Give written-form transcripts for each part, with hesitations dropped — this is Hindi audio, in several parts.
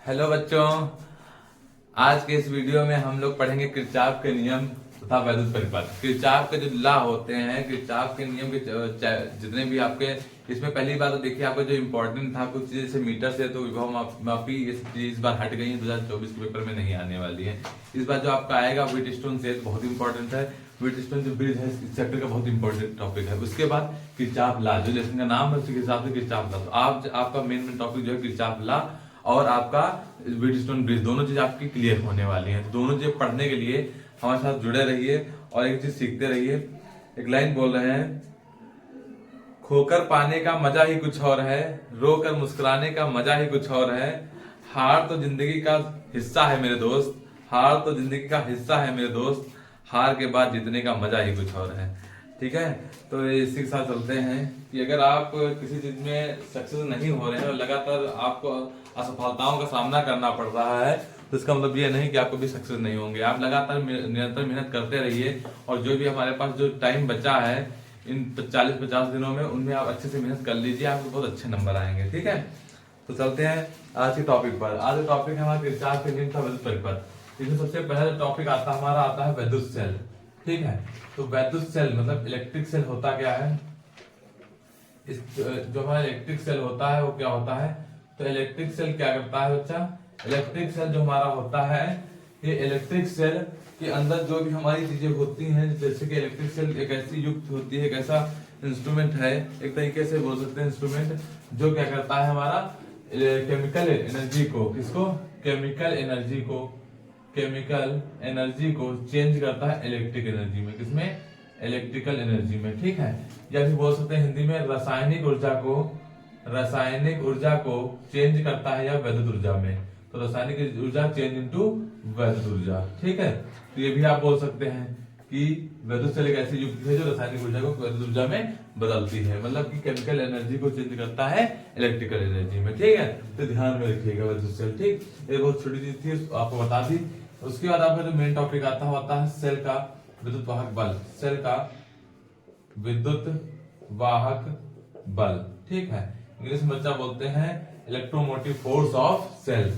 हेलो बच्चों, आज के इस वीडियो में हम लोग पढ़ेंगे किरचॉफ के नियम तथा वैद्युत परिपथ। किरचॉफ के जो लॉ होते हैं, किरचॉफ के नियम के जितने भी आपके इसमें पहली बात तो देखिए, आपको जो इम्पोर्टेंट था कुछ चीजें जैसे मीटर से तो विभव मापी ये सब चीजें इस बार हट गई है, 2024 के पेपर में नहीं आने वाली है। इस बार जो आपका आएगा व्हीटस्टोन से बहुत इंपॉर्टेंट है। व्हीटस्टोन जो ब्रिज है इस चैप्टर का बहुत इंपॉर्टेंट टॉपिक है। उसके बाद किरचॉफ लॉ, जो लेसन का नाम है उसके हिसाब से किरचॉफ लॉ। तो आपका मेन टॉपिक जो है किरचॉफ लॉ और आपका व्हीटस्टोन ब्रिज, दोनों चीज आपकी क्लियर होने वाली है। तो दोनों चीज पढ़ने के लिए हमारे साथ जुड़े रहिए और एक चीज सीखते रहिए। एक लाइन बोल रहे हैं, खोकर पाने का मजा ही कुछ और है, रोकर मुस्कुराने का मजा ही कुछ और है। हार तो जिंदगी का हिस्सा है मेरे दोस्त, हार तो जिंदगी का हिस्सा है मेरे दोस्त, हार के बाद जीतने का मजा ही कुछ और है। ठीक है, तो इसी के साथ चलते हैं कि अगर आप किसी चीज में सक्सेस नहीं हो रहे हैं और लगातार आपको असफलताओं का सामना करना पड़ रहा है, तो इसका मतलब ये नहीं कि आपको भी सक्सेस नहीं होंगे। आप लगातार निरंतर मेहनत करते रहिए और जो भी हमारे पास जो टाइम बचा है इन 40-50 दिनों में, उनमें आप अच्छे से मेहनत कर लीजिए, आपको बहुत अच्छे नंबर आएंगे। ठीक है, तो चलते हैं आज के टॉपिक पर। आज का टॉपिक है हमारा किरचॉफ के नियम का वैद्युत परिपथ। इसमें सबसे पहला टॉपिक हमारा आता है वैद्युत सेल। ठीक है, तो वैद्युत सेल मतलब इलेक्ट्रिक सेल होता क्या है। इस जो हमारा इलेक्ट्रिक सेल होता है वो क्या होता है, तो इलेक्ट्रिक सेल क्या करता है बच्चा, इलेक्ट्रिक सेल जो हमारा होता है, ये इलेक्ट्रिक सेल के अंदर जो भी हमारी चीजें होती हैं, जैसे कि इलेक्ट्रिक सेल एक ऐसी युक्त होती है, एक ऐसा इंस्ट्रूमेंट है, एक तरीके से बोल सकते हैं इंस्ट्रूमेंट, जो क्या करता है हमारा केमिकल एनर्जी को, किसको, केमिकल एनर्जी को, केमिकल एनर्जी को चेंज करता है इलेक्ट्रिक एनर्जी में, किसमें, इलेक्ट्रिकल एनर्जी में। ठीक है, या फिर बोल सकते हैं हिंदी में रासायनिक ऊर्जा को चेंज करता है या वैद्युत ऊर्जा में। तो रासायनिक ऊर्जा चेंज इनटू वैद्युत ऊर्जा। ठीक है, तो ये भी आप बोल सकते हैं कि वैद्युत सेल एक ऐसी युक्ति है जो रासायनिक ऊर्जा को वैद्युत ऊर्जा में बदलती है, मतलब कि केमिकल एनर्जी को चेंज करता है इलेक्ट्रिकल एनर्जी में। ठीक है, तो ध्यान में रखिएगा वैद्युत सेल। ठीक, ये बहुत छोटी चीज थी, आपको बता दी। उसके बाद आपका जो मेन टॉपिक होता है सेल का विद्युत वाहक बल, सेल का विद्युत वाहक बल। ठीक है, इंग्लिश में बच्चा बोलते हैं electromotive force of cell,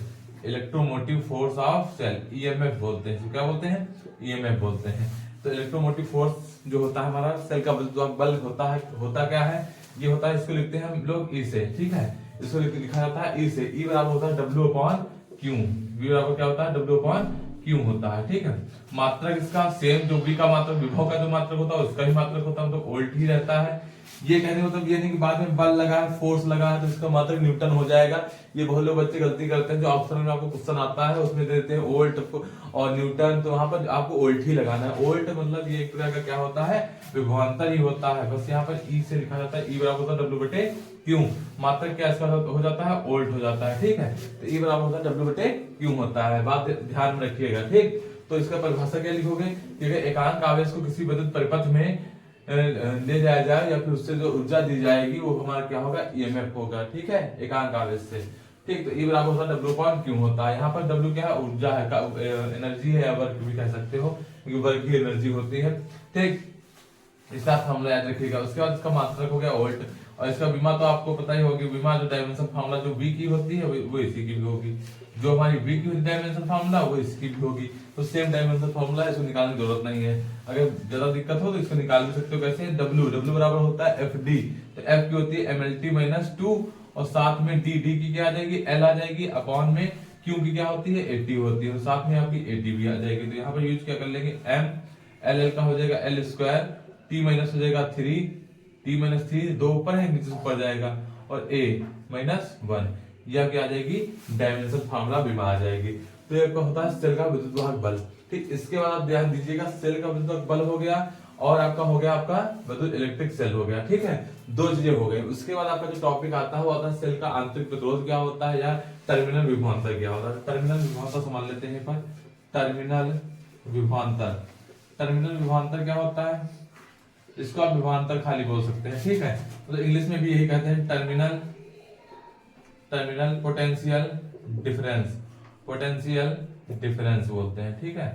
electromotive force of cell, EMF बोलते हैं। क्या बोलते हैं, ईएमएफ बोलते हैं। तो इलेक्ट्रोमोटिव फोर्स जो होता है हमारा सेल का विद्युत वाहक बल होता क्या है, ये होता है, इसको लिखते हैं हम लोग ई से। ठीक है, इसको लिखा जाता है ई से। ई बराबर होता है डब्ल्यू अपॉन क्यू, वी बराबर क्या होता है, डब्ल्यू अपॉन क्यों होता है। ठीक है, मात्रक इसका सेम, जो वी का मात्रक, विभव का जो मात्रक होता है उसका ही मात्रक होता है, मतलब वोल्ट ही रहता है। ये कहने मतलब ये नहीं कि बाद में बल लगा है, फोर्स लगा है तो इसका मात्रक न्यूटन हो जाएगा। ये बहुत लोग बच्चे गलती करते हैं, जो ऑप्शन में आपको क्वेश्चन आता है उसमें देते हैं वोल्ट और न्यूटन, तो वहां पर आपको वोल्ट ही लगाना है। वोल्ट मतलब ये एक तरह का क्या होता है, विभवांतर ही होता है। बस यहाँ पर ई से लिखा जाता है, ई बराबर होता है डब्ल्यू बटे क्यू, मात्रक क्या इसका हो जाता है, वोल्ट हो जाता है। ठीक है, तो ई बराबर होता है डब्ल्यू बटे क्यू होता है, बात ध्यान में रखिएगा। ठीक, तो इसका परिभाषा क्या लिखोगे कि अगर एकांक आवेश को किसी विद्युत परिपथ में ले जाया जाए या फिर उससे जो ऊर्जा दी जाएगी वो हमारा क्या होगा, ईएमएफ होगा। ठीक है, एकांक आवेश से। ठीक, तो ई बराबर होता है डब्ल्यू अपॉन क्यू होता है। यहाँ पर डब्ल्यू क्या है, ऊर्जा है, एनर्जी है, या वर्क भी कह सकते हो, क्योंकि वर्क की एनर्जी होती है। ठीक, इसका फॉर्मूला याद रखिएगा। उसके बाद इसका मात्रक हो गया वोल्ट, और इसका विमा तो आपको पता ही होगी, विमा जो डायमेंशन फॉर्मूला जो वी की होती है वो इसी की भी होगी, जो हमारी वी की डायमेंशन फॉर्मूला वो इसकी भी होगी। तो सेम डायमेंशन फॉर्मूला है, इसको निकालने की जरूरत नहीं है। अगर ज्यादा दिक्कत हो तो इसको निकाल भी सकते हो। कैसे, डब्ल्यू बराबर होता है एफ डी, तो एफ की होती है एमएलटी माइनस 2 और साथ में डी की क्या आ जाएगी, एल आ जाएगी, अपॉन में क्यू की क्या होती है, एटी होती है, और साथ में आपकी एटी भी आ जाएगी। तो यहाँ पर यूज क्या कर लेंगे, एम एल का हो जाएगा एल स्क्वायर, टी माइनस हो जाएगा 3, टी माइनस 3 दो ऊपर है, नीचे ऊपर जाएगा, और ए माइनस 1, यह क्या आ जाएगी, डायमेंशन फार्मूला विमा आ जाएगी। तो यह होता है सेल का विद्युत वाहक बल। ठीक, इसके बाद आप ध्यान दीजिएगा, सेल का विद्युत वाहक बल हो गया और आपका हो गया आपका विद्युत इलेक्ट्रिक सेल हो गया। ठीक है, दो चीजें हो गई। उसके बाद आपका जो टॉपिक आता है वो आता है सेल का आंतरिक प्रतिरोध क्या होता है या टर्मिनल विभवांतर क्या होता है। टर्मिनल विभवांतर समझ लेते हैं पर, टर्मिनल विभवांतर, टर्मिनल विभवांतर क्या होता है, इसको आप विभवांतर खाली बोल सकते हैं। ठीक है, तो इंग्लिश में भी यही कहते हैं, terminal potential difference, potential difference बोलते हैं। ठीक है,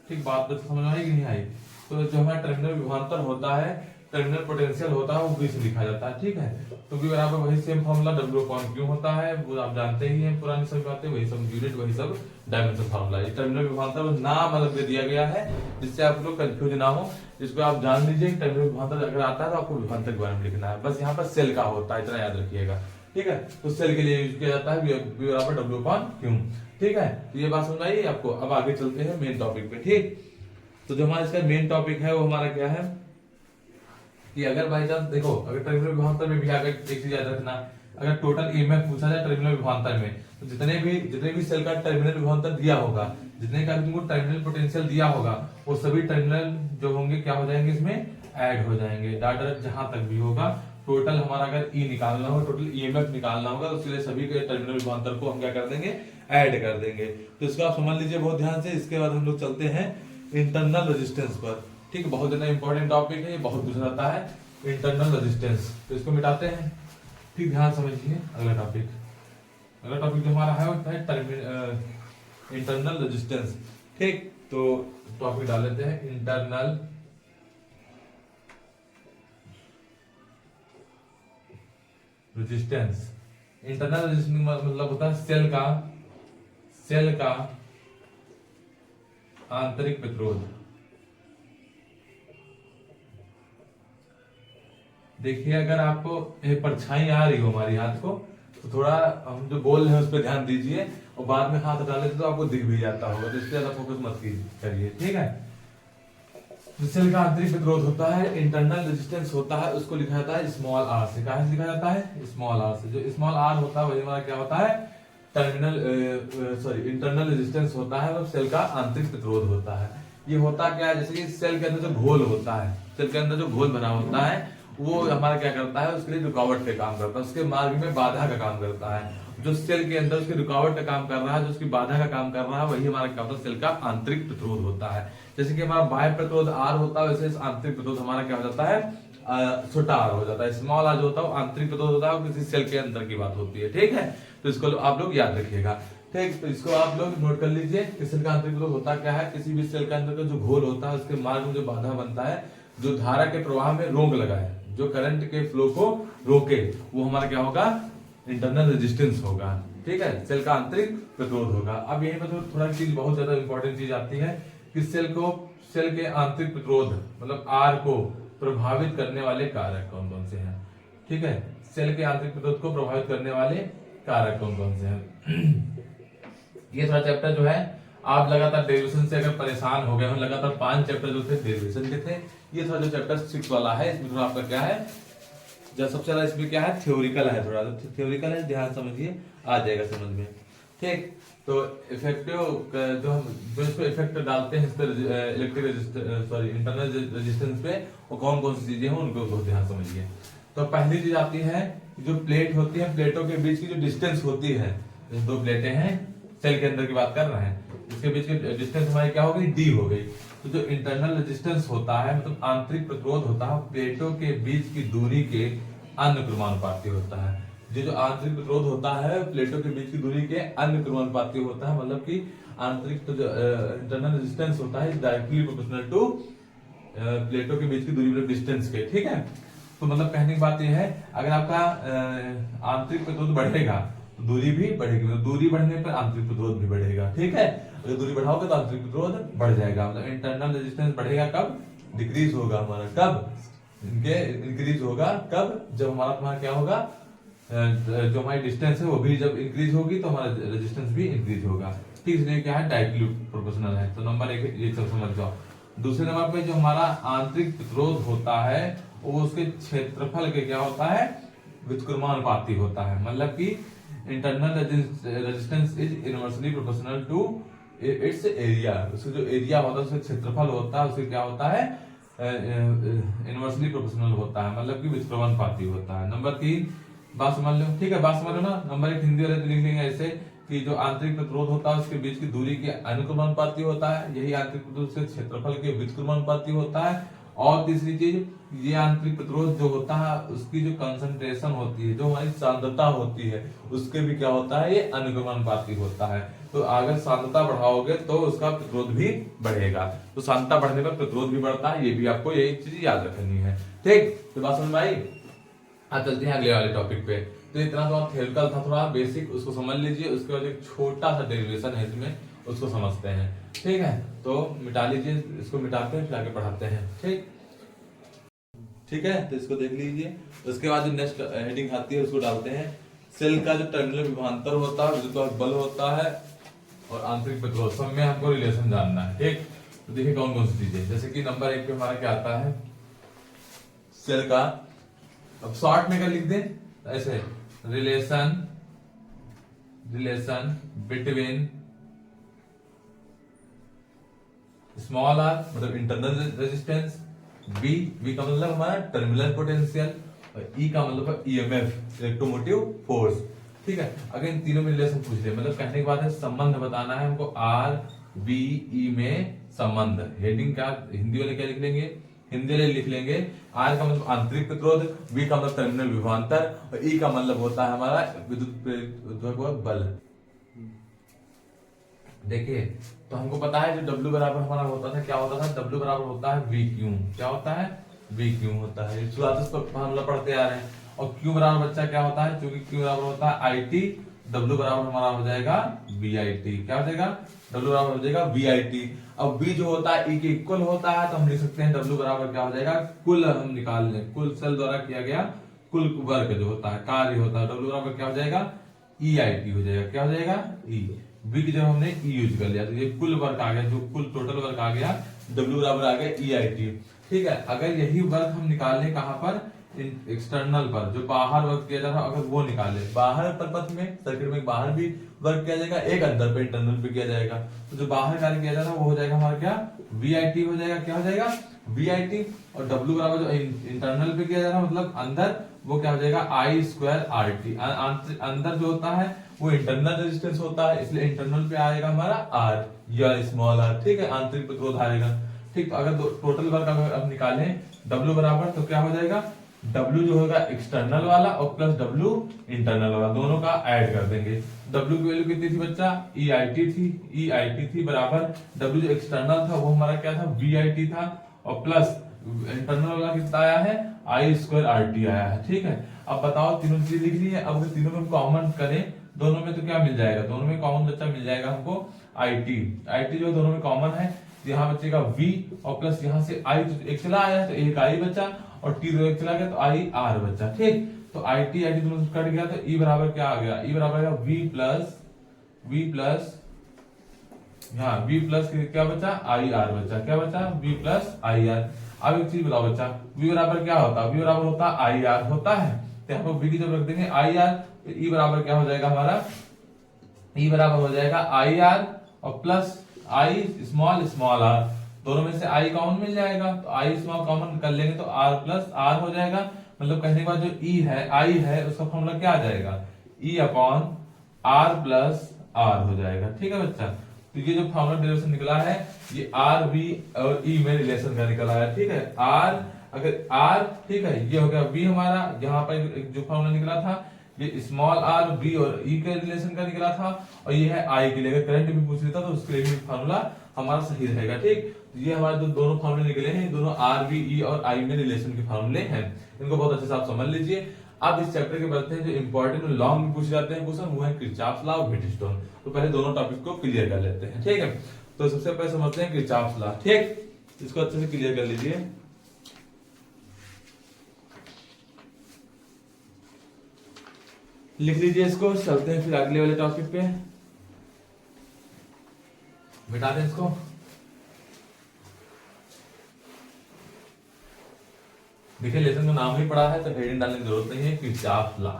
ठीक, बात तो समझ में आई कि नहीं आई। तो जो हमारा टर्मिनल विभवांतर होता है टर्मिनल पोटेंशियल होता है वो V से लिखा जाता है, ठीक है। तो V बराबर वही सेम फॉर्मूला W/Q होता है, वो आप जानते ही हैं पुरानी सभी बातें, वही सब यूनिट वही सब डायमेंशन फॉर्मूला। ये टर्मिनल विभवांतर नाम अलग दे दिया गया है जिससे आप लोग कंफ्यूज ना हो, जिसको आप जान लीजिए टर्मिनल विभवांतर अगर आता है तो आपको विभवांतर के बारे में लिखना है, बस यहाँ पर सेल का होता है, इतना याद रखिएगा, ठीक है। तो सेल के लिए यूज किया जाता है V बराबर W/Q, ठीक है। तो ये बात समझ आई आपको। अब आगे चलते हैं मेन टॉपिक पे, ठीक। तो जो हमारा इसका मेन टॉपिक है वो हमारा क्या है कि अगर बाई चांस देखो, अगर टर्मिनल विभवांतर में भी आगे एक चीज याद रखना, अगर टोटल ईएमएफ पूछा जाए टर्मिनल विभवांतर में, तो जितने भी सेल का टर्मिनल विभवांतर दिया होगा, जितने का भी तुमको टर्मिनल पोटेंशियल दिया होगा, वो सभी टर्मिनल जो होंगे क्या हो जाएंगे, इसमें ऐड हो जाएंगे। डाटा जहां तक भी होगा, टोटल हमारा अगर ई निकालना हो, टोटल ईएमएफ निकालना होगा, तो उसके लिए सभी के टर्मिनल विभवांतर को हम क्या कर देंगे, ऐड कर देंगे। तो इसको आप समझ लीजिए बहुत ध्यान से। इसके बाद हम लोग चलते हैं इंटरनल रेजिस्टेंस पर, ठीक है। बहुत ज्यादा इंपॉर्टेंट टॉपिक है, ये बहुत पूछा जाता है इंटरनल रेजिस्टेंस। तो इसको मिटाते हैं, ठीक, ध्यान समझिए। अगला टॉपिक जो हमारा है वो है इंटरनल रेजिस्टेंस, ठीक। तो टॉपिक डाल लेते हैं इंटरनल रेजिस्टेंस। इंटरनल रेजिस्टेंस मतलब होता है सेल का आंतरिक प्रतिरोध। देखिए अगर आपको परछाई आ रही हो हमारी हाथ को, तो थोड़ा हम जो बोल रहे हैं उस पर ध्यान दीजिए, और बाद में हाथ डाले तो आपको दिख भी जाता होगा, तो इस पर ज्यादा फोकस मत करिए, ठीक है। सेल का आंतरिक प्रतिरोध होता है, इंटरनल रेजिस्टेंस होता है, उसको लिखा जाता है स्मॉल आर से। कहां से लिखा जाता है, स्मॉल आर से। जो स्मॉल आर होता है वही हमारा क्या होता है, इंटरनल रेजिस्टेंस होता है, और सेल का आंतरिक प्रतिरोध होता है। ये होता क्या है, जैसे कि सेल के अंदर जो घोल होता है, सेल के अंदर जो घोल बना होता है वो हमारा क्या करता है, उसके लिए रुकावट का काम करता है, उसके मार्ग में बाधा का काम करता है। जो सेल के अंदर उसकी रुकावट का काम कर रहा है, जो उसकी बाधा का काम कर रहा है, वही हमारा क्या होता है, सेल का आंतरिक प्रतिरोध होता है। जैसे कि हमारा बाह्य प्रतिरोध आर होता है, वैसे आंतरिक प्रतिरोध हमारा क्या हो जाता है, छोटा आर हो जाता है। स्मॉल आर जो होता है आंतरिक प्रतिरोध होता है, किसी सेल के अंदर की बात होती है, ठीक है। तो इसको आप लोग याद रखिएगा, ठीक। तो इसको आप लोग नोट कर लीजिए कि सेल का आंतरिक प्रतिरोध होता क्या है। किसी भी सेल के अंदर का जो घोल होता है, उसके मार्ग में जो बाधा बनता है, जो धारा के प्रवाह में रोक लगाए, जो करंट के फ्लो को रोके, वो हमारा क्या होगा, इंटरनल रेजिस्टेंस होगा, ठीक है। सेल का आंतरिक प्रतिरोध होगा। अब यहीं पर थोड़ा चीज बहुत ज्यादा इंपॉर्टेंट चीज आती है कि सेल के आंतरिक प्रतिरोध मतलब आर को प्रभावित करने वाले कारक कौन कौन से हैं, ठीक है। सेल के आंतरिक प्रतिरोध को प्रभावित करने वाले कारक कौन कौन से हैं। ये थोड़ा चैप्टर जो है, आप लगातार डेरिवेशन से अगर परेशान हो गए हो, लगातार 5 चैप्टर जो थे डेरिवेशन के थे, ये थोड़ा जो चैप्टर 6 वाला है, इसमें थोड़ा आपका क्या है, जब सबसे ज्यादा इसमें क्या है, थ्योरिकल है, थोड़ा थ्योरिकल है, ध्यान समझिए, आ जाएगा समझ में, ठीक। तो इफेक्टिव जो इसको इफेक्ट डालते हैं इस पर इंटरनल रेजिस्टेंस पे, वो कौन कौन सी चीजें हैं उनको बहुत ध्यान समझिए। तो पहली चीज आती है, जो प्लेट होती है, प्लेटों के बीच की जो डिस्टेंस होती है, दो प्लेटें हैं, सेल के अंदर की बात कर रहे हैं, इसके बीच की डिस्टेंस हमारी क्या हो गई, डी हो गई। तो जो इंटरनल रेजिस्टेंस होता है, मतलब आंतरिक प्रतिरोध होता है, प्लेटों के बीच की दूरी के अनुक्रमानुपाती होता है। जो आंतरिक प्रतिरोध होता है, प्लेटों के बीच की दूरी के अनुक्रमानुपाती होता है, मतलब कि आंतरिक तो जो इंटरनल रेजिस्टेंस होता है डायरेक्टली प्रोपोर्शनल टू प्लेटों के बीच की दूरी मतलब डिस्टेंस के, ठीक है। तो मतलब कहने की बात यह है, अगर आपका आंतरिक प्रतिरोध बढ़ेगा तो दूरी भी बढ़ेगी, मतलब दूरी बढ़ने पर आंतरिक प्रतिरोध भी बढ़ेगा, ठीक है। अगर दूरी बढ़ाओगे तो आंतरिक प्रतिरोध बढ़ जाएगा, मतलब इंटरनल रेजिस्टेंस बढ़ेगा कब, डिक्रीज होगा हमारा, कब, इनके इंक्रीज होगा कब, जब हमारा क्या होगा, जो हमारी डिस्टेंस है वो भी जब इंक्रीज होगी तो हमारा रेजिस्टेंस भी इंक्रीज होगा, ठीक। इसलिए क्या है, डायरेक्टली प्रोपोर्शनल है। तो नंबर 1 ये सब समझ जाओ। दूसरे नंबर पे जो हमारा आंतरिक प्रतिरोध होता है, वो उसके क्षेत्रफल के क्या होता है, व्युत्क्रमानुपाती होता है, मतलब कि internal resistance is inversely proportional to its area. उसका जो एरिया होता है, उसका क्षेत्रफल होता है, उससे क्या होता है, इनवर्सली प्रोपोर्शनल होता है, मतलब कि व्युत्क्रमानुपाती होता है। नंबर 3 बात समझ लो, ठीक है, बात समझ लो ना। नंबर 1 हिंदी वाले लिख लेंगे ऐसे कि जो आंतरिक प्रतिरोध होता है, उसके बीच की दूरी के अनुक्रमानुपाती होता है, यही आंतरिक प्रतिरोध के क्षेत्रफल के व्युत्क्रमानुपाती होता है, और तीसरी चीज, ये आंतरिक प्रतिरोध जो होता है उसकी जो कंसंट्रेशन होती है, जो हमारी सांद्रता होती है, उसके भी क्या होता है, ये अनुक्रमानुपाती होता है। तो अगर सांद्रता बढ़ाओगे तो उसका प्रतिरोध भी बढ़ेगा, तो सांद्रता बढ़ने पर प्रतिरोध भी बढ़ता है। ये भी आपको यही चीज याद रखनी है। ठीक, तो बात समझ में आई। अब चलते हैं अगले वाले टॉपिक पे। तो इतना तो थ्योरेटिकल था, थोड़ा बेसिक, उसको समझ लीजिए। उसके बाद एक छोटा सा डेरिवेशन है इसमें, उसको समझते हैं। ठीक है, तो मिटा लीजिए, इसको मिटाते हैं फिर आगे पढ़ाते हैं। ठीक है, तो इसको देख लीजिए। उसके बाद जो नेक्स्ट हेडिंग आती है उसको डालते हैं, सेल का जो टर्मिनल विभवांतर होता है, विद्युत बल होता है और आंतरिक प्रतिरोध, सब में हमको रिलेशन जानना है। ठीक, तो देखिए कौन कौन सी चीजें, जैसे कि नंबर 1 पे हमारा क्या आता है, सेल का, अब शॉर्ट में क्या लिख दें ऐसे, रिलेशन बिटवीन स्मॉल आर मतलब इंटरनल रेजिस्टेंस, बी का मतलब हमारा टर्मिनल पोटेंशियल, और ई का मतलब ईएमएफ इलेक्ट्रोमोटिव फोर्स। ठीक है, अगर इन तीनों में रिलेशन पूछ ले, मतलब कहने की बात है संबंध बताना है हमको, आर बी ई में संबंध। हेडिंग क्या हिंदी वाले क्या लिख लेंगे, हिंदी वाले लिख लेंगे, आर का मतलब आंतरिक प्रतिरोध, बी का मतलब टर्मिनल विभवांतर, और ई का मतलब होता है हमारा विद्युत बल। देखिए, तो हमको पता है जो W बराबर हमारा होता था, क्या होता था, W बराबर होता है VQ। क्या होता है, VQ होता है, शुरुआत से हम लोग पढ़ते आ रहे हैं। और Q बराबर बच्चा क्या होता है, क्योंकि Q बराबर होता है IT, W बराबर हमारा हो जाएगा VIT। क्या हो जाएगा, W बराबर हो जाएगा VIT। अब B जो होता है E के इक्वल होता है, तो हम लिख सकते हैं W बराबर क्या हो जाएगा, कुल हम निकाल लें, कुल सेल द्वारा किया गया कुल वर्क जो होता है, कार्य होता है, W बराबर क्या हो जाएगा, EIT हो जाएगा। क्या हो जाएगा, E। बी की जब हमने ई यूज कर लिया तो ये कुल वर्क आ गया, जो कुल टोटल वर्क आ गया, डब्ल्यू बराबर आ गया EIT। ठीक है, अगर यही वर्क हम निकाल लें कहां पर, एक्सटर्नल पर, जो बाहर वर्क किया जा रहा है, अगर वो निकाले, बाहर पर पथ में सर्किट में बाहर भी वर्क किया जाएगा, एक अंदर पे इंटरनल पे किया जाएगा, तो जो बाहर कार्य किया जा रहा है वो हो जाएगा हमारा क्या, VIT हो जाएगा। क्या हो जाएगा, VIT। और W बराबर जो इंटरनल पे किया जा रहा है मतलब अंदर, वो क्या हो जाएगा, I2RT। अंदर जो होता है वो इंटरनल रेजिस्टेंस होता है, इसलिए इंटरनल पे आएगा हमारा R या स्मॉल r। ठीक है, आंतरिक प्रतिरोध आएगा। ठीक, तो अगर टोटल वर्क अगर अब निकालें W बराबर, तो क्या हो जाएगा, W जो होगा एक्सटर्नल वाला और प्लस W इंटरनल वाला, दोनों का ऐड कर देंगे। W की वैल्यू कितनी थी बच्चा, EIT थी बराबर W जो एक्सटर्नल था वो हमारा क्या था, VIT था, और प्लस इंटरनल वाला कितना आया है, I2RT आया है। ठीक है, अब बताओ तीनों चीज लिख ली है। अब अगर तीनों में कॉमन करें दोनों में, तो क्या मिल जाएगा, दोनों में कॉमन बच्चा मिल जाएगा हमको IT जो दोनों में कॉमन है, यहाँ बचेगा V और प्लस यहाँ से I एक चला आया तो एक I बचा, और T एक चला गया तो IR बचा। ठीक, तो IT दोनों से कट गया, तो E बराबर क्या आ गया, E बराबर है V प्लस यहाँ V प्लस क्या बचा, IR बचा। क्या बचा, V प्लस IR। अब एक चीज बताओ बच्चा, V बराबर क्या होता है, V बराबर होता है IR होता है, तो यहाँ पर V की जब रख देंगे IR, तो E बराबर क्या हो जाएगा हमारा, E बराबर हो जाएगा IR और प्लस I स्मॉल r, दोनों में से I कॉमन मिल जाएगा, तो I स्मॉल कॉमन कर लेंगे तो R प्लस R हो जाएगा। मतलब कहने के बाद जो E है, I है, उसका फॉर्मूला क्या आ जाएगा, E upon R plus R हो जाएगा। ठीक है बच्चा, तो ये जो फॉर्मूला डेरिवेशन निकला है ये R B और E में रिलेशन का निकला है। ठीक है, R अगर R, ठीक है, ये हो गया B हमारा, यहाँ पर जो फॉर्मूला निकला था ये स्मॉल r b और e के रिलेशन का निकला था, और ये है I के लिए, अगर करंट भी पूछ लेता तो उसके लिए भी फार्मूला हमारा सही रहेगा। ठीक, तो ये हमारे दोनों फार्मूले निकले हैं, दोनों R B E और I में रिलेशन के फार्मूले हैं, इनको बहुत अच्छे से आप समझ लीजिए। अब इस चैप्टर के बढ़ते हैं जो इंपॉर्टेंट और लॉन्ग में पूछे जाते हैं क्वेश्चन, वो है किरचॉफ्स लॉ और व्हीटस्टोन। तो पहले दोनों टॉपिक को क्लियर कर लेते हैं। ठीक है, तो सबसे पहले समझते हैं किरचॉफ्स लॉ। ठीक, इसको अच्छे से क्लियर कर लीजिए। लिख लीजिए इसको, चलते हैं फिर अगले वाले टॉपिक पे, मिटा दें इसको। देखिए लेसन का नाम ही पढ़ा है तो हेडिंग डालने की जरूरत नहीं है, किरचॉफ लॉ।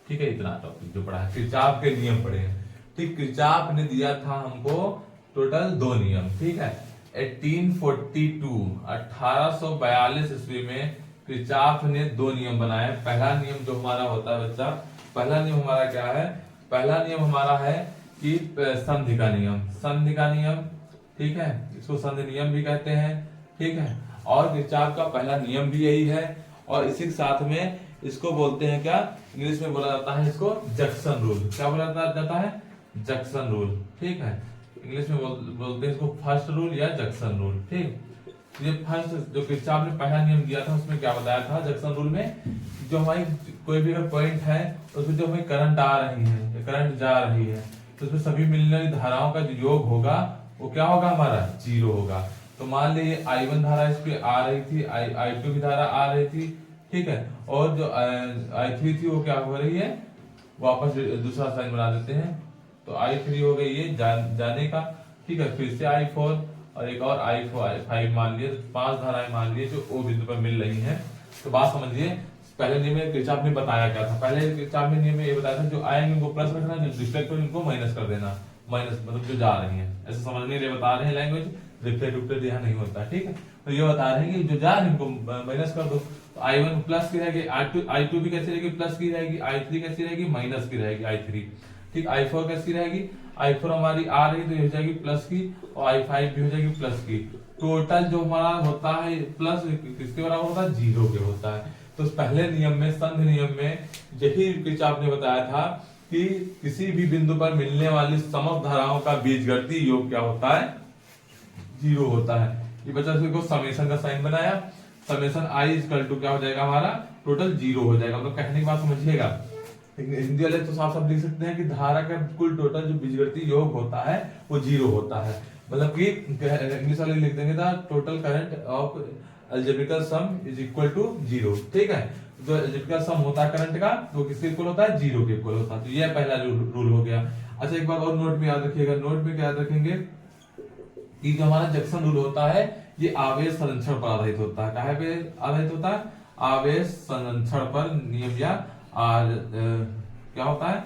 ठीक है, इतना टॉपिक जो पढ़ा है, किरचॉफ के नियम पढ़े हैं। ठीक, किरचॉफ ने दिया था हमको टोटल 2 नियम। ठीक है, 1842 ईस्वी में किरचॉफ ने 2 नियम बनाए। पहला नियम जो हमारा होता है बच्चा, पहला नियम हमारा क्या है, पहला नियम हमारा है कि संधि का नियम, संधि का नियम। ठीक है, इसको संधि नियम भी कहते हैं। ठीक है, और किरचॉफ का पहला नियम भी यही है, और इसी के साथ में इसको बोलते हैं क्या, इंग्लिश में बोला जाता है इसको जक्सन रूल। क्या बोला जाता है? Junction rule. ठीक है, इंग्लिश में बोलते हैं इसको फर्स्ट रूल या जक्सन रूल। ठीक, ये फर्स्ट जो किरचॉफ ने पहला नियम दिया था उसमें क्या बताया था जक्सन रूल में, जो हमारी कोई भी अगर पॉइंट है उसमें जो हमें करंट आ रही है, करंट जा रही है, तो उसमें सभी मिलने वाली धाराओं का जो योग होगा वो क्या होगा, हमारा 0 होगा। तो मान लीजिए I1 धारा इस पे आ रही थी, I2 की धारा आ रही थी, ठीक है, और जो I3 थी वो क्या हो रही है, वापस दूसरा साइन बना देते हैं, तो I3 हो गई ये जाने का, ठीक है, फिर से I4 और एक और I5 मान लिए, तो 5 धाराएं मान लिए जो O बिंदु पर मिल रही हैं। तो बात समझिए, पहले नियम में किरचॉफ ने बताया क्या था, पहले किरचॉफ ने नियम में ये बताया था जो आएंगे उनको प्लस रखना, जो रिफ्लेक्ट हो उनको माइनस कर देना, माइनस मतलब जो जा रही हैं, ऐसे समझने के लिए बता रहे हैं, लैंग्वेज रिफ्लेक्ट यहाँ नहीं होता। ठीक है, तो ये बता रहे हैं कि जो जा रही है उनको माइनस कर दो, तो I1 प्लस की रहेगी, I2 भी कैसी रहेगी, प्लस की रहेगी, I3 कैसी रहेगी, माइनस की रहेगी I3। ठीक, I4 कैसी रहेगी, I4 हमारी आ रही तो ये हो जाएगी प्लस की, और I5 भी हो जाएगी प्लस की। टोटल जो हमारा होता है प्लस किसके बराबर होता है, 0 के होता है। तो पहले नियम में, संधि नियम में यही किरचॉफ ने बताया था कि किसी भी बिंदु पर मिलने वाली समस्त धाराओं का बीजगणितीय योग क्या होता है, 0 होता है। ये बच्चा को समेशन का साइन बनाया, समेशन I इक्वल टू क्या हो जाएगा हमारा, टोटल 0 हो जाएगा। मतलब कहने की बात समझिएगा, हिंदी वाले तो साफ साफ लिख सकते हैं कि धारा का कुल टोटल जो बीजगणितीय योग होता है वो 0 होता है। मतलब कि इंग्लिश वाले लिख देंगे था total current of algebraic sum is equal to 0। ठीक है, जो अलजेब्रिकल सम होता है करंट का वो किसके इक्वल होता है, 0 के इक्वल होता है। तो ये पहला रूल हो गया। अच्छा, एक बार और नोट में याद रखिएगा, नोट में क्या याद रखेंगे कि जो हमारा जक्सन रूल होता है ये आवेश संरक्षण पर आधारित होता है। कहाँ पे आधारित होता है, आवेश संरक्षण पर नियम या क्या होता है,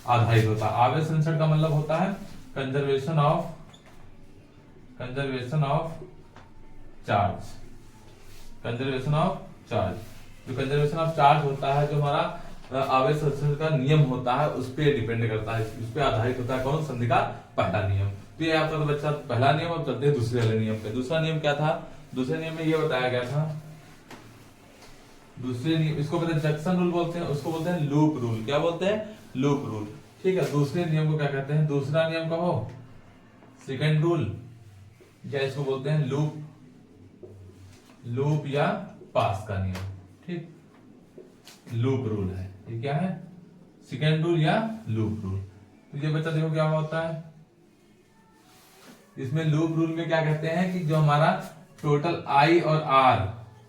आधारित होता है। आवेश संरक्षण का मतलब होता है conservation of charge, conservation of charge. जो कंजर्वेशन ऑफ चार्ज होता है, जो हमारा आवेश संरक्षण का नियम होता है उस पर डिपेंड करता है, उस पर आधारित होता है। कौन, संधि का पहला नियम। तो ये आपका तो बच्चा पहला नियम। अब चलते हैं दूसरे वाले नियम पे। दूसरा नियम क्या था, दूसरे नियम में ये बताया गया था, दूसरे नियम इसको कहते हैं जक्सन रूल बोलते हैं, उसको बोलते हैं लूप रूल। क्या बोलते हैं, लूप रूल। ठीक है, दूसरे नियम को क्या कहते हैं, दूसरा नियम कहो सेकंड रूल, या इसको बोलते हैं लूप या पास का नियम। ठीक, लूप रूल है ये, क्या है, सेकंड रूल या लूप रूल। तो ये बच्चा देखो क्या होता है, इसमें लूप रूल में क्या कहते हैं कि जो हमारा टोटल I और R,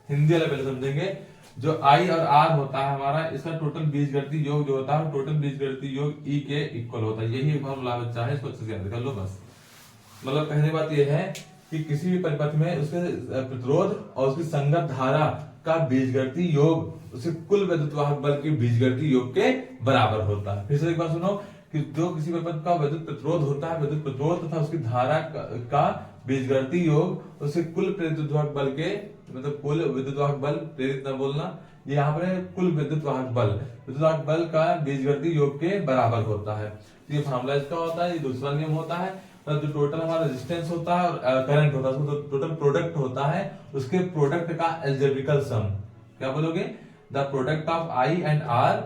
हिंदी वाले पहले समझेंगे, जो I और R होता है हमारा, इसका टोटल बीजगणितीय योग जो होता है टोटल बीजगणितीय योग E के इक्वल होता है। यही एक फॉर्मूला बच्चा है, इसको अच्छे से याद कर लो बस। मतलब कहने की बात यह है कि किसी भी परिपथ में उसके प्रतिरोध और उसकी संगत धारा का बीजगणितीय योग उसके कुल विद्युत वाहक बल के बीजगणितीय योग के बराबर होता है। फिर से एक बार सुनो कि जो किसी परिपथ का विद्युत प्रतिरोध होता है, विद्युत प्रतिरोध तथा उसकी धारा का बीजगणितीय योग उसके कुल विद्युत वाहक बल के, मतलब कुल विद्युत वाहक बल, प्रेरित न बोलना, ये यहाँ पर कुल विद्युत वाहक बल का बीजगणितीय योग के बराबर होता है। तो ये फॉर्मूला इसका होता है, ये दूसरा नियम होता है। जो टोटल हमारा रेजिस्टेंस होता है और करंट होता है, उसको टोटल प्रोडक्ट होता है, उसके प्रोडक्ट का अलजेब्रिकल सम। क्या बोलोगे, the product of I and R,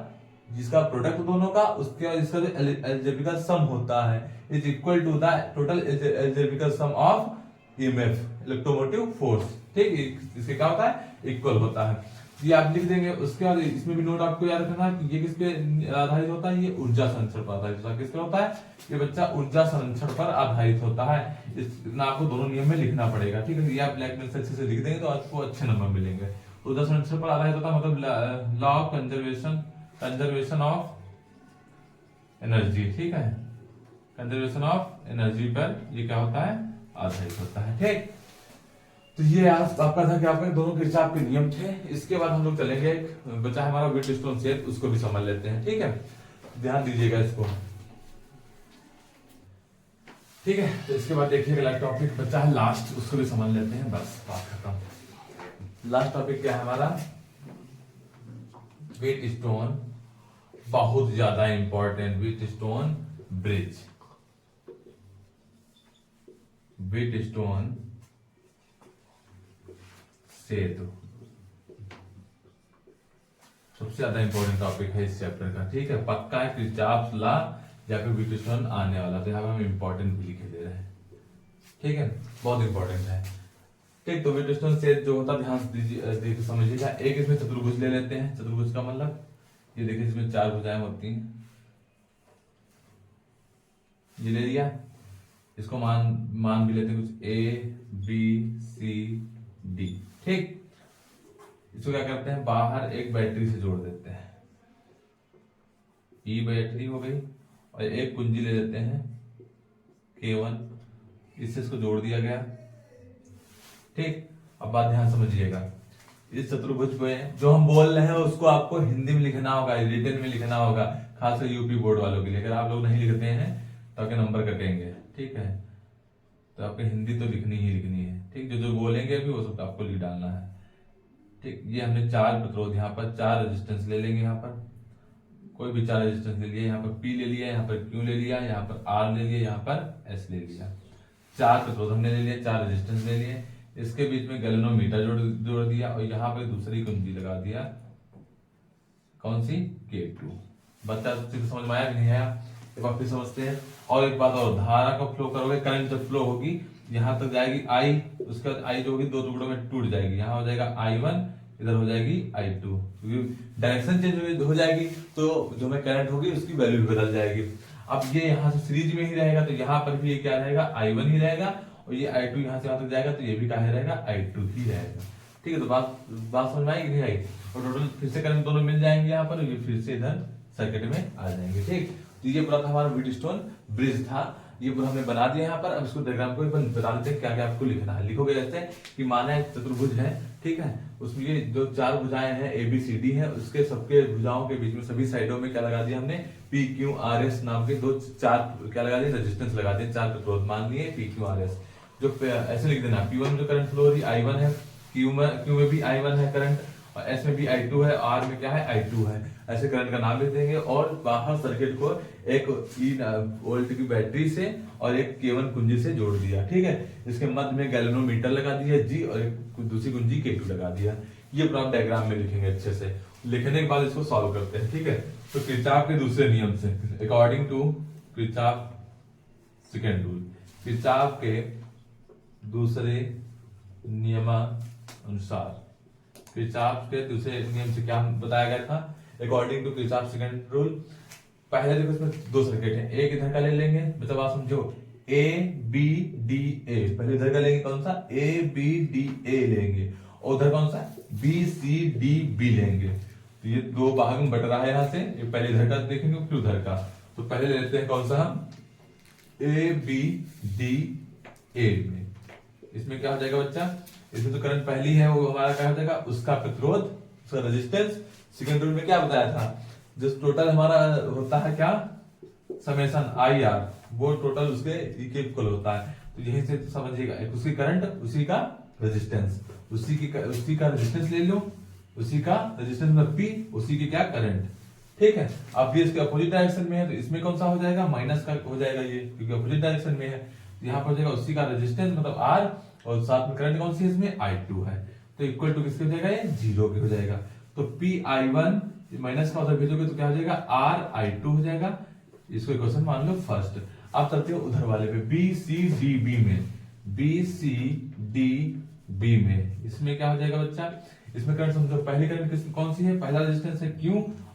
जिसका प्रोडक्ट दोनों का, उसके इसका जो अलजेब्रिकल सम होता है is equal to the total algebraic sum of EMF, electromotive force. ठीक, इसके क्या होता है, इक्वल होता है। ये आप लिख देंगे। उसके बाद इसमें भी नोट आपको याद रखना कि ये किस पे आधारित होता है, ये ऊर्जा संरक्षण पर आधारित होता है। किस पे होता है, ये बच्चा ऊर्जा संरक्षण पर आधारित होता है। इतना आपको दोनों नियम में लिखना पड़ेगा। ठीक है, ये आप ब्लैक पेन से अच्छे से लिख देंगे तो आपको अच्छे नंबर मिलेंगे। ऊर्जा संरक्षण पर आधारित होता है मतलब law of conservation of energy. ठीक है, कंजर्वेशन ऑफ एनर्जी पर ये क्या होता है, आधारित होता है। ठीक, तो ये आपका था कि आपके दोनों किरचॉफ के नियम थे। इसके बाद हम लोग चलेंगे, बचा हमारा व्हीटस्टोन शेप, उसको भी समझ लेते हैं। ठीक है, ध्यान दीजिएगा इसको। ठीक है, तो इसके बाद देखिएगा अगला टॉपिक बचा है लास्ट, उसको भी समझ लेते हैं, बस बात खत्म। लास्ट टॉपिक क्या है हमारा, व्हीटस्टोन, बहुत ज्यादा इंपॉर्टेंट, व्हीटस्टोन ब्रिज। व्हीटस्टोन सेतु सबसे ज्यादा इंपॉर्टेंट टॉपिक है इस चैप्टर का, ठीक है। पक्का है किरचॉफ लॉ या फिर व्हीटस्टोन आने वाला, तो यहाँ पे हम इंपॉर्टेंट भी लिखे दे रहे हैं, ठीक है, बहुत इंपॉर्टेंट है, ठीक। तो व्हीटस्टोन सेतु जो होता है ध्यान देखिए समझिएगा। एक इसमें चतुर्भुज ले लेते हैं। चतुर्भुज का मतलब ये देखिए इसमें 4 भुजाएं होती हैं, ये ले लिया। इसको मान भी लेते हैं कुछ ABCD, ठीक। इसको क्या करते हैं, बाहर एक बैटरी से जोड़ देते हैं, E बैटरी हो गई, और एक कुंजी ले लेते हैं K1, इससे इसको जोड़ दिया गया, ठीक। अब बात ध्यान समझिएगा, इस चतुर्भुज में जो हम बोल रहे हैं उसको आपको हिंदी में लिखना होगा, रिटन में लिखना होगा, खासकर यूपी बोर्ड वालों के लिए। अगर आप लोग नहीं लिखते हैं तो आपके नंबर कटेंगे, ठीक है। तो आपको हिंदी तो लिखनी ही लिखनी है, ठीक। जो बोलेंगे अभी वो सब आपको लिख डालना है, ठीक। ये हमने 4 प्रतिरोध, यहाँ पर 4 रेजिस्टेंस ले लेंगे, यहाँ पर कोई भी 4 रेजिस्टेंस ले लिया, यहाँ पर P ले लिया, यहाँ पर Q ले लिया, यहाँ पर R ले लिया, यहाँ पर S ले लिया। 4 प्रतिरोध हमने ले लिए, 4 रेजिस्टेंस ले लिए, इसके बीच में गैल्वेनोमीटर जोड़ दिया, और यहाँ पर दूसरी कुंजी लगा दिया, कौन सी, K2। बच्चा समझ में आया कि नहीं आया, एक बार फिर समझते हैं। और एक बात और, धारा का फ्लो करोगे, करंट जब फ्लो होगी यहाँ तक जाएगी I, उसके बाद I जो होगी 2 टुकड़ों में टूट जाएगी, यहाँ हो जाएगा I1, इधर हो जाएगी I2, क्योंकि डायरेक्शन चेंज हो जाएगी तो जो में करंट होगी उसकी वैल्यू भी बदल जाएगी। अब ये यहाँ से सीरीज में ही रहेगा तो यहाँ पर भी ये क्या रहेगा, I1 ही रहेगा, और ये I2 यहाँ से वहां तक जाएगा तो ये भी क्या रहेगा, I2 ही रहेगा, ठीक है। तो बात समझ में आई कि नहीं आई, और टोटल फिर से करंट दोनों मिल जाएंगे यहाँ पर, ये फिर से इधर सर्किट में आ जाएंगे, ठीक। तो ये पूरा था हमारा व्हीटस्टोन ब्रिज था, ये पूरा हमने बना दिया यहाँ पर। अब इसको डायग्राम को बता देते हैं क्या क्या आपको लिखना है। लिखोगे जैसे कि माना एक चतुर्भुज है, ठीक है, उसमें ये जो 4 भुजाएं हैं ABCD है, उसके सबके भुजाओं के बीच में सभी साइडों में क्या लगा दिया हमने, PQRS नाम के 4 क्या लगा दिए, रेजिस्टेंस लगा दिए, 4 प्रतिरोध मान लिए PQRS। जो ऐसे लिख देना, P1 जो करंट फ्लो हो रही I1 है, Q में भी I1 है करंट, और S में भी I2 है, R में क्या है, I2 है, ऐसे करंट का नाम लिख देंगे। और बाहर सर्किट को एक वोल्ट की बैटरी से और एक K1 कुंजी से जोड़ दिया, ठीक है। इसके मध्य में गैल्वेनोमीटर लगा दिया G, और एक दूसरी कुंजी K2 लगा दिया। ये पूरा डायग्राम में लिखेंगे अच्छे से। लिखने के बाद इसको सॉल्व करते हैं, ठीक है। तो किरचॉफ के दूसरे नियम से, according to Kirchhoff second rule, Kirchhoff के दूसरे नियमानुसार, किरचॉफ के दूसरे नियम से क्या बताया गया था, according to Kirchhoff second rule. पहले देखो इसमें 2 सर्किट है, एक इधर का ले लेंगे, मतलब आप समझो ABDA, पहले इधर का लेंगे कौन सा, ABDA लेंगे, और उधर कौन सा BCDB लेंगे। तो ये 2 भाग में बट रहा है यहाँ से, ये पहले इधर का देखेंगे फिर उधर का। तो पहले लेते हैं कौन सा हम, ABDA में। इसमें क्या हो जाएगा बच्चा, इसमें तो करंट पहली है वो हमारा क्या हो जाएगा, उसका प्रतिरोध, उसका रेजिस्टेंस। सेकंड रूल में क्या बताया था, जो टोटल हमारा होता है क्या, समेशन IR, वो टोटल उसके इक्वल होता है। तो यहीं से समझिएगा, उसकी करंट उसी का रेजिस्टेंस, उसी का रेजिस्टेंस ले लो, उसी का रेजिस्टेंस मतलब P, उसी की क्या करंट, ठीक है। अब ये इसके अपोजिट डायरेक्शन में है तो इसमें कौन सा हो जाएगा, माइनस का हो जाएगा ये, क्योंकि अपोजिट डायरेक्शन में है। यहाँ पर हो जाएगा उसी का रेजिस्टेंस मतलब R, और साथ में करंट कौन सी है इसमें, I2 है। तो इक्वल टू किसके हो जाएगा, ये 0 के हो जाएगा। तो PI1 माइनस का उधर भेजोगे तो क्या हो जाएगा, RI2 हो जाएगा। इसको इक्वेशन मान लो फर्स्ट। अब चलते हो उधर वाले पे, BCDB में, BCDB में इसमें क्या हो जाएगा बच्चा, इसमें करंट समझो, पहली करंट कौन सी है, पहला रेजिस्टेंस है Q,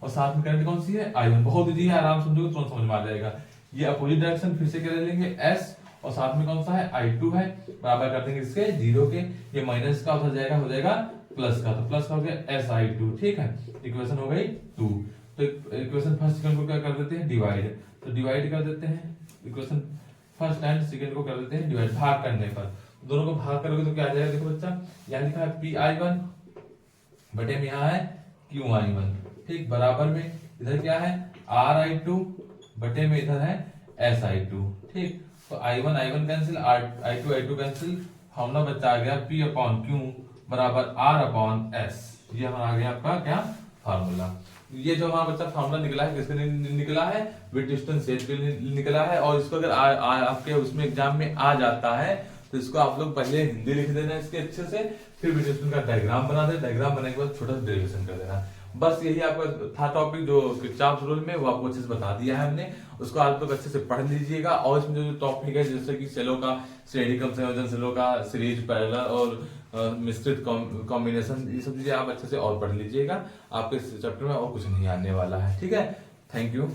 और साथ में करंट कौन सी है, I1। बहुत इजी है, आराम समझोगे तुरंत समझ में आ जाएगा। ये अपोजिट डायरेक्शन फिर से क्या ले लेंगे, S, और साथ में कौन सा है, I2 है, बराबर कर देंगे इसके 0 के। ये माइनस का उधर जाएगा, हो जाएगा प्लस का, तो प्लस का हो गया SI2, ठीक है। इक्वेशन हो गई 2। तो इक्वेशन फर्स्ट सेकंड को क्या कर देते हैं, डिवाइड। तो डिवाइड कर देते हैं, इक्वेशन फर्स्ट एंड सेकंड को कर देते हैं डिवाइड, भाग करने पर। दोनों को भाग करोगे तो क्या आ जाएगा, देखो बच्चा, यहाँ लिखा है PI1 बटे में यहाँ है QI1, ठीक, बराबर में इधर क्या है RI2 बटे में इधर है SI2, ठीक। तो I1 cancel, I2 cancel, formula बच्चा आ गया P/Q बराबर R/S। ये हमारा आ गया आपका क्या फार्मूला। ये जो हमारा बच्चा फार्मूला निकला है किसके निकला है, व्हीटस्टोन सेट के निकला है। और इसको अगर आपके उसमें एग्जाम में आ जाता है तो इसको आप लोग पहले हिंदी लिख देना इसके अच्छे से, फिर बीटा का डायग्राम बना दे, डायग्राम बनाने के बाद छोटा सा डेरिवेशन कर देना। बस यही आपका था टॉपिक जो किरचॉफ रूल में, वो आपको अच्छे से बता दिया है हमने। उसको आप लोग अच्छे से पढ़ लीजिएगा। और इसमें जो टॉपिक है जैसे कि सेलों का श्रेणी क्रम संयोजन, सेलों का सीरीज, पैरेलल और मिश्रित कॉम्बिनेशन, ये सब चीजें आप अच्छे से और पढ़ लीजिएगा। आपके चैप्टर में और कुछ नहीं आने वाला है। ठीक है, थैंक यू।